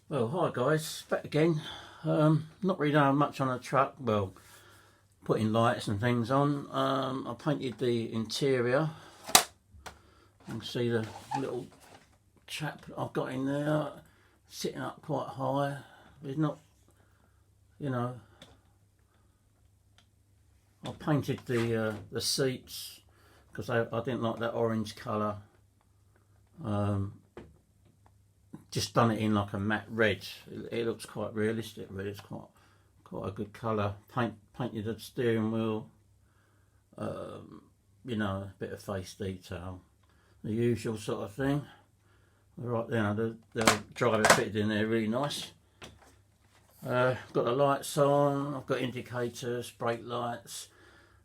Well, hi guys, back again. Not really done much on the truck. Well, putting lights and things on. I painted the interior. You can see the little chap that I've got in there, sitting up quite high. It's not, you know. I painted the seats because I didn't like that orange colour. Just done it in like a matte red. It looks quite realistic, really. It's quite a good colour. Painted the steering wheel. You know, a bit of face detail, the usual sort of thing. Right there, the driver fitted in there really nice. Got the lights on. I've got indicators, brake lights.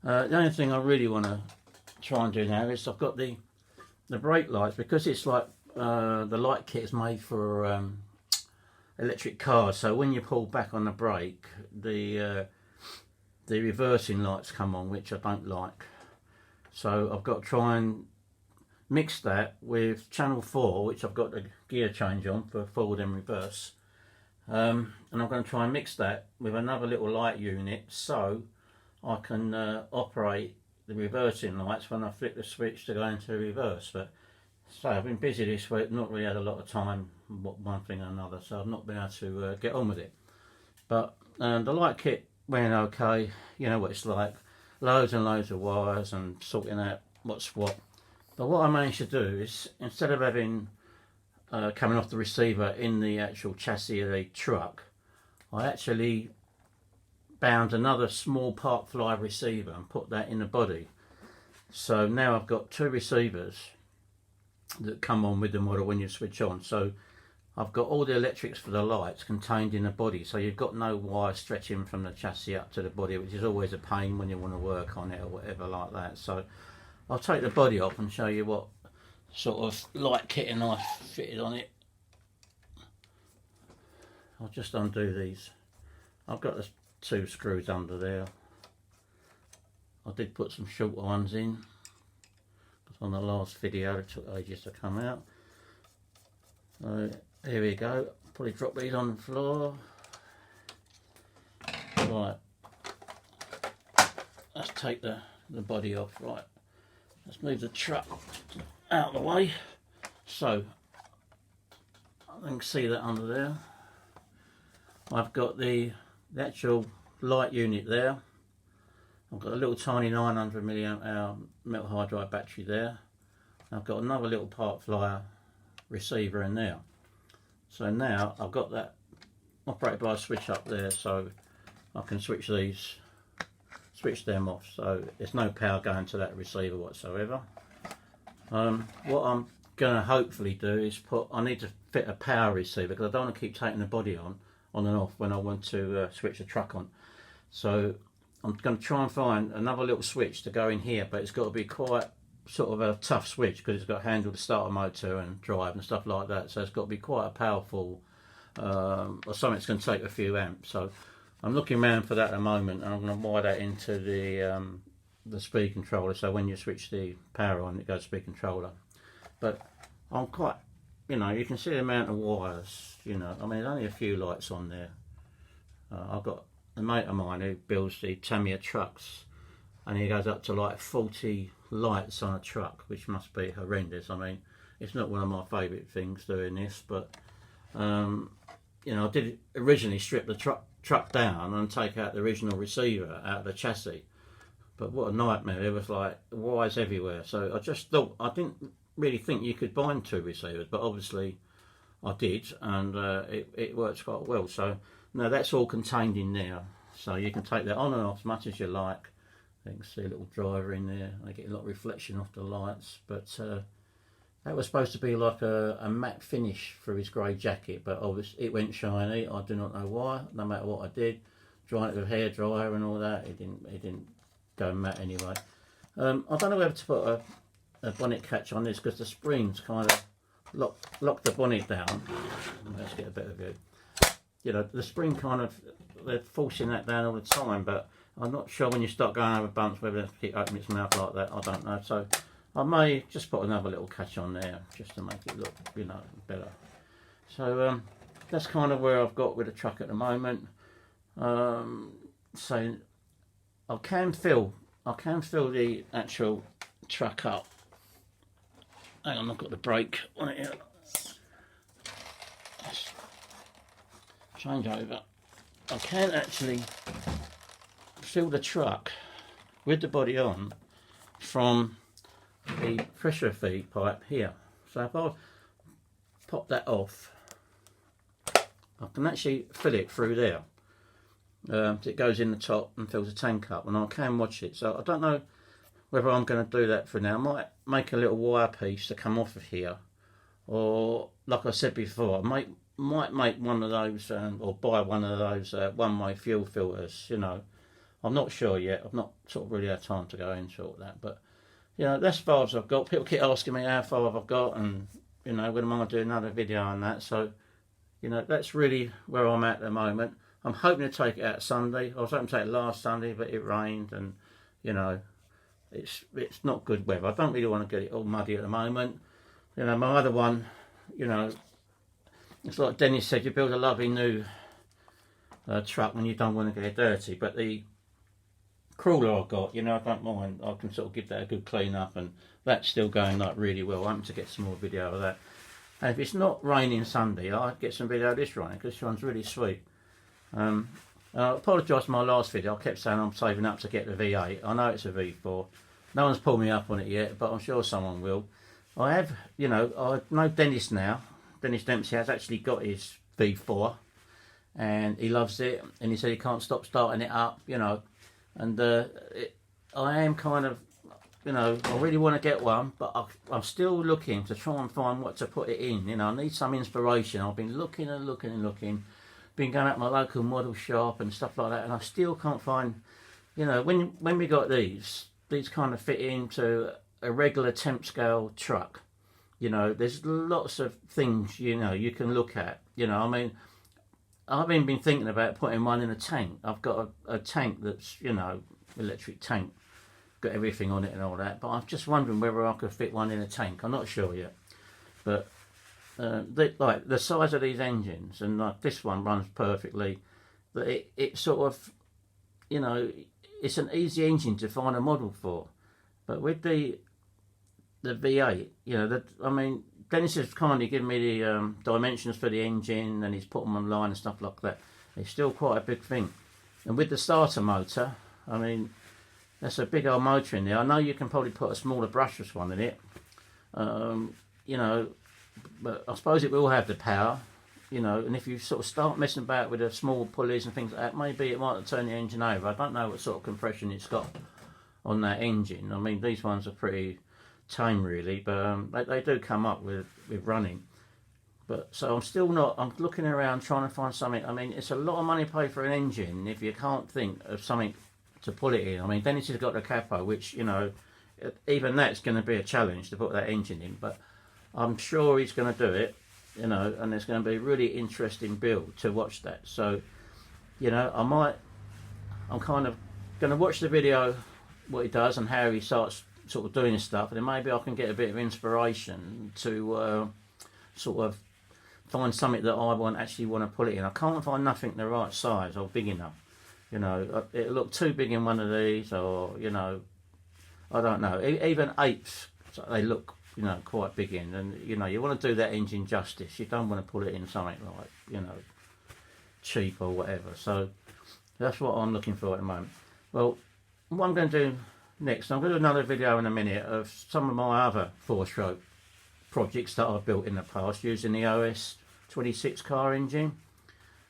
The only thing I really want to try and do now is I've got the brake lights, because it's like the light kit is made for electric cars. So when you pull back on the brake, the reversing lights come on, which I don't like. So I've got to try and mix that with channel 4, which I've got the gear change on for forward and reverse. And I'm going to try and mix that with another little light unit so I can operate the reversing lights when I flip the switch to go into reverse. But so I've been busy this week, not really had a lot of time, one thing or another, so I've not been able to get on with it. But the light kit went okay. You know what it's like, loads and loads of wires and sorting out what's what. But what I managed to do is, instead of having coming off the receiver in the actual chassis of the truck, I actually bound another small Park Fly receiver and put that in the body. So now I've got two receivers that come on with the model when you switch on. So I've got all the electrics for the lights contained in the body, so you've got no wire stretching from the chassis up to the body, which is always a pain when you want to work on it or whatever like that. So I'll take the body off and show you what sort of light kitting I fitted on it. I'll just undo these. I've got the two screws under there. I did put some shorter ones in, because on the last video it took ages to come out. So here we go. Probably drop these on the floor. Right, let's take the body off. Right, let's move the truck out of the way. So I can see that under there. I've got the actual light unit there. I've got a little tiny 900 milliamp hour metal hydride battery there. I've got another little Park Flyer receiver in there. So now I've got that operated by a switch up there, so I can switch them off. So there's no power going to that receiver whatsoever. What I'm going to hopefully do is I need to fit a power receiver, because I don't want to keep taking the body on and off when I want to switch the truck on. So I'm going to try and find another little switch to go in here, but it's got to be quite sort of a tough switch, because it's got to handle the starter motor and drive and stuff like that. So it's got to be quite a powerful, or something that's going to take a few amps. So I'm looking around for that at the moment, and I'm going to wire that into the speed controller, so when you switch the power on, it goes speed controller. But I'm quite, you know, you can see the amount of wires, you know, I mean, there's only a few lights on there. I've got a mate of mine who builds the Tamiya trucks, and he goes up to like 40 lights on a truck, which must be horrendous. I mean, it's not one of my favourite things doing this, but you know, I did originally strip the truck down and take out the original receiver out of the chassis, but what a nightmare. It was like wires everywhere. So I just thought, I didn't really think you could bind two receivers, but obviously I did, and it works quite well. So now that's all contained in there, so you can take that on and off as much as you like. You can see a little driver in there. I get a lot of reflection off the lights, but that was supposed to be like a matte finish for his grey jacket, but obviously it went shiny. I do not know why. No matter what I did, drying it with hair dryer and all that, it didn't go matte anyway. I don't know whether to put a bonnet catch on this, because the springs kind of lock the bonnet down. Let's get a bit of it. You know, the spring kind of, they're forcing that down all the time, but I'm not sure when you start going over bumps whether it keep opening its mouth like that. I don't know. So I may just put another little catch on there just to make it look, you know, better. So that's kind of where I've got with the truck at the moment. So I can fill the actual truck up. Hang on, I've got the brake on it here. Let's change over. I can actually fill the truck with the body on from the pressure feed pipe here. So if I pop that off, I can actually fill it through there. It goes in the top and fills the tank up, and I can watch it. So I don't know whether I'm going to do that for now. I might make a little wire piece to come off of here, or like I said before, I might make one of those or buy one of those one-way fuel filters. You know, I'm not sure yet. I've not sort of really had time to go into all that, but you know, that's as far as I've got. People keep asking me how far I've got, and you know, when am I going to do another video on that? So you know, that's really where I'm at the moment. I'm hoping to take it out Sunday. I was hoping to take it last Sunday, but it rained, and you know, it's not good weather. I don't really want to get it all muddy at the moment. You know, my other one, you know, it's like Dennis said, you build a lovely new truck and you don't want to get it dirty. But the crawler I've got, you know, I don't mind. I can sort of give that a good clean up, and that's still going like really well. I'm to get some more video of that. And if it's not raining Sunday, I'll get some video of this running, because this one's really sweet. I apologise for my last video. I kept saying I'm saving up to get the V8. I know it's a V4. No one's pulled me up on it yet, but I'm sure someone will. I have, you know, I know Dennis now. Dennis Dempsey has actually got his V4, and he loves it, and he said he can't stop starting it up, you know. And I am kind of, you know, I really want to get one, but I'm still looking to try and find what to put it in. You know, I need some inspiration. I've been looking and looking and looking. Been going at my local model shop and stuff like that, and I still can't find, you know, when we got these kind of fit into a regular temp scale truck. You know, there's lots of things, you know, you can look at. You know, I mean, I've even been thinking about putting one in a tank. I've got a tank that's, you know, electric tank, got everything on it and all that, but I'm just wondering whether I could fit one in a tank. I'm not sure yet, but like the size of these engines, and like this one runs perfectly, but it sort of, you know, it's an easy engine to find a model for. But with the V8, you know, I mean, Dennis has kindly given me the dimensions for the engine, and he's put them online and stuff like that. It's still quite a big thing. And with the starter motor, I mean, that's a big old motor in there. I know you can probably put a smaller brushless one in it, you know, but I suppose it will have the power, you know, and if you sort of start messing about with the small pulleys and things like that, maybe it might turn the engine over. I don't know what sort of compression it's got on that engine. I mean, these ones are pretty tame really, but they do come up with running. But so I'm looking around trying to find something. I mean, it's a lot of money paid for an engine if you can't think of something to put it in. I mean, Dennis has got the capo, which, you know, even that's going to be a challenge to put that engine in, but I'm sure he's going to do it, you know, and it's going to be a really interesting build to watch that. So, you know, I'm kind of going to watch the video, what he does and how he starts sort of doing his stuff, and then maybe I can get a bit of inspiration to sort of find something that I actually want to put it in. I can't find nothing the right size or big enough. You know, it'll look too big in one of these, or, you know, I don't know. Even 8s, they look, you know, quite big in, and you know, you want to do that engine justice. You don't want to put it in something like, you know, cheap or whatever. So that's what I'm looking for at the moment. Well, what I'm going to do next, I'm going to do another video in a minute of some of my other 4-stroke projects that I've built in the past using the OS 26 car engine.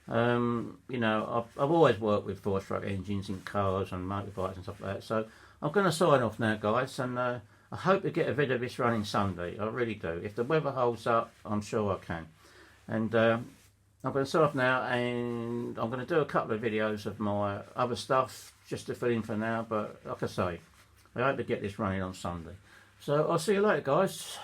You know, I've always worked with 4-stroke engines in cars and motorbikes and stuff like that. So I'm going to sign off now, guys, and I hope to get a video of this running Sunday. I really do. If the weather holds up, I'm sure I can. And I'm going to sign off now, and I'm going to do a couple of videos of my other stuff just to fill in for now. But like I say, I hope to get this running on Sunday. So I'll see you later, guys.